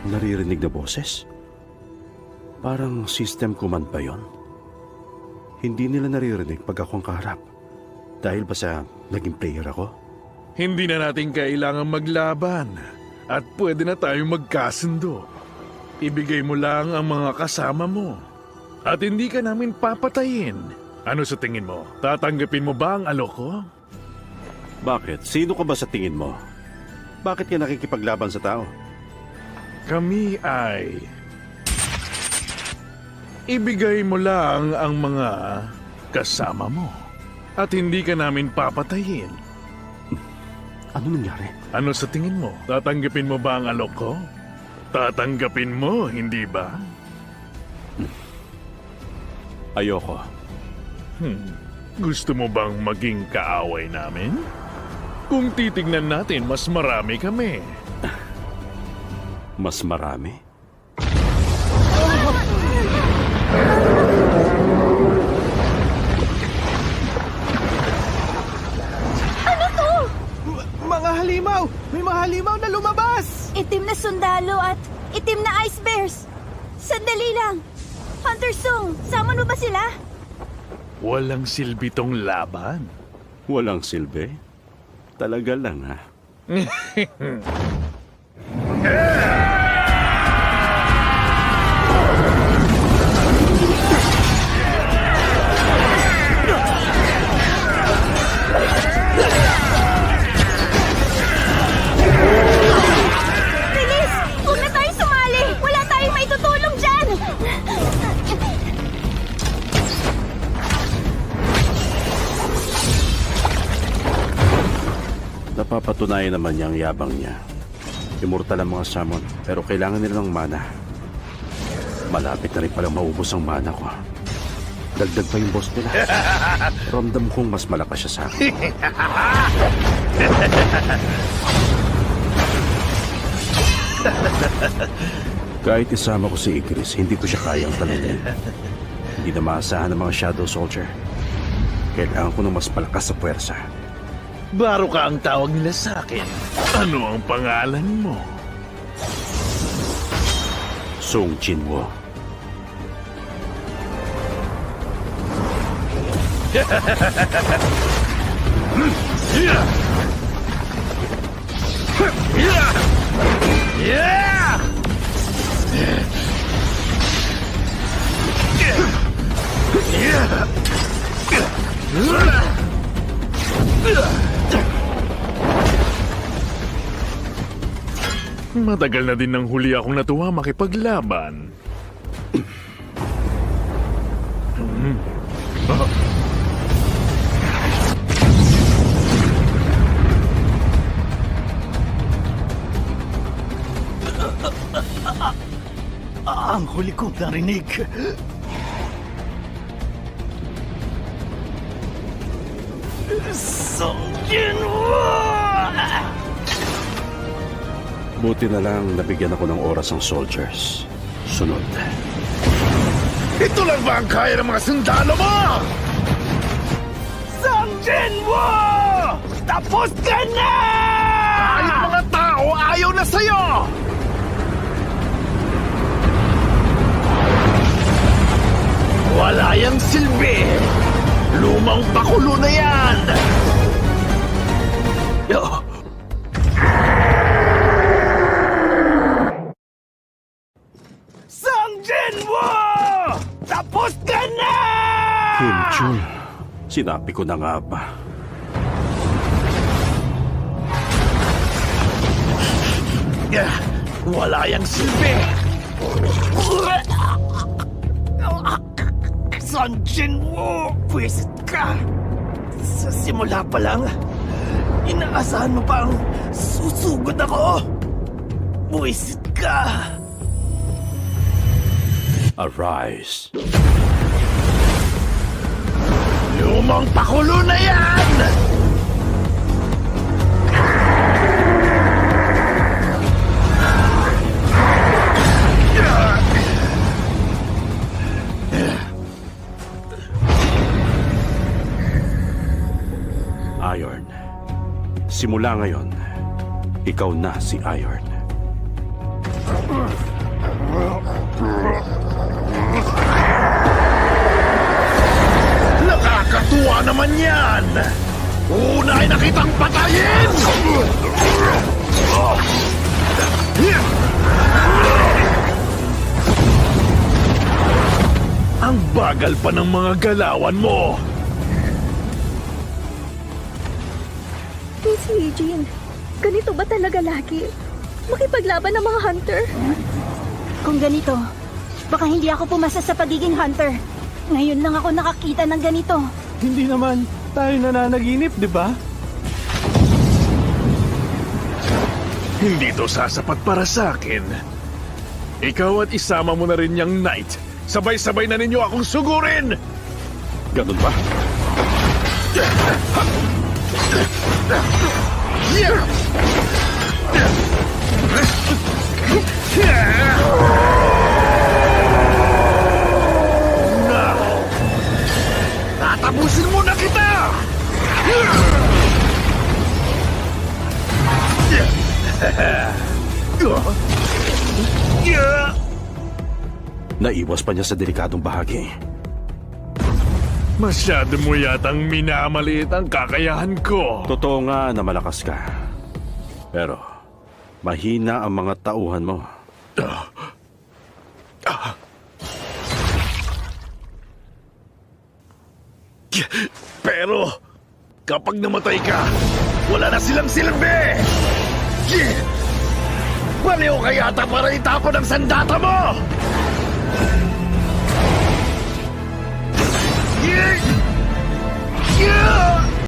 Naririnig na boses? Parang system command ba yun? Hindi nila naririnig pag ako ang kaharap. Dahil ba sa naging player ako? Hindi na natin kailangan maglaban at pwede na tayong magkasundo. Ibigay mo lang ang mga kasama mo at hindi ka namin papatayin. Ano sa tingin mo? Tatanggapin mo ba ang alok ko? Bakit? Sino ka ba sa tingin mo? Bakit ka nakikipaglaban sa tao? Kami ay... Ibigay mo lang ang mga kasama mo at hindi ka namin papatayin. Ano nangyari? Ano sa tingin mo? Tatanggapin mo ba ang alok ko? Tatanggapin mo, hindi ba? Ayoko. Gusto mo bang maging kaaway namin? Kung titignan natin, mas marami kami. Mas marami? Mga halimaw! May mga halimaw na lumabas! Itim na sundalo at itim na ice bears. Sandali lang. Hunter Sung, sama mo ba sila? Walang silbi tong laban. Walang silbi? Talaga lang ha? Bilis! Huwag na tayo sumali! Wala tayong maitutulong dyan! Napapatunayan naman niya ang yabang niya. Immortal ang mga summon, pero kailangan nila ng mana. Malapit na rin palang maubos ang mana ko. Dagdag pa yung boss nila. Ramdam kong mas malakas siya sa akin. Kahit isama ko si Igris, hindi ko siya kayang talunin. Hindi na maasahan ng mga Shadow Soldier. Kailangan ko ng mas malakas sa puwersa. Baro ka ang tawag nila sa akin. Ano ang pangalan mo? Sung Jinwo. Matagal na din nang huli akong natuwa makipaglaban. Ang huli kong narinig. Song Jinwoo! Buti na lang nabigyan ako ng oras ang soldiers. Sunod. Ito lang ba ang kaya ng mga sundalo mo? Song Jinwoo! Tapos ka na! Ang mga tao ayaw na sa'yo! Wala yang silbi! Lumang pakulo na yan! Song Jinwoo! Tapos ka na! Kim Chul, sinabi ko na nga ba? Wala yang silbi! Song Jinwoo! Pwisit ka! Sa simula pa lang, inaasahan mo pa ang susugod ako! Pwisit ka! Arise. Lumang pakulo na yan! Iron. Simula ngayon, ikaw na si Iron. yan! Unay na kitang patayin! Ang bagal pa ng mga galawan mo! Miss Eugene, ganito ba talaga lagi? Makipaglaban ng mga hunter? Kung ganito, baka hindi ako pumasa sa pagiging hunter. Ngayon lang ako nakakita ng ganito. Hindi naman tayo nananaginip, di ba? Hindi to sasapat para sa akin. Ikaw at isama mo na rin yung knight. Sabay-sabay na ninyo akong sugurin! Ganun ba? Na! Tatapusin mo na kita! Naiwas pa niya sa delikadong bahagi. Masyado mo yatang minamaliit ang kakayahan ko. Totoo nga na malakas ka. Pero, mahina ang mga tauhan mo. Pero, kapag namatay ka, wala na silang silbi! Baliw ka yata para itapon ang sandata mo! Yeah!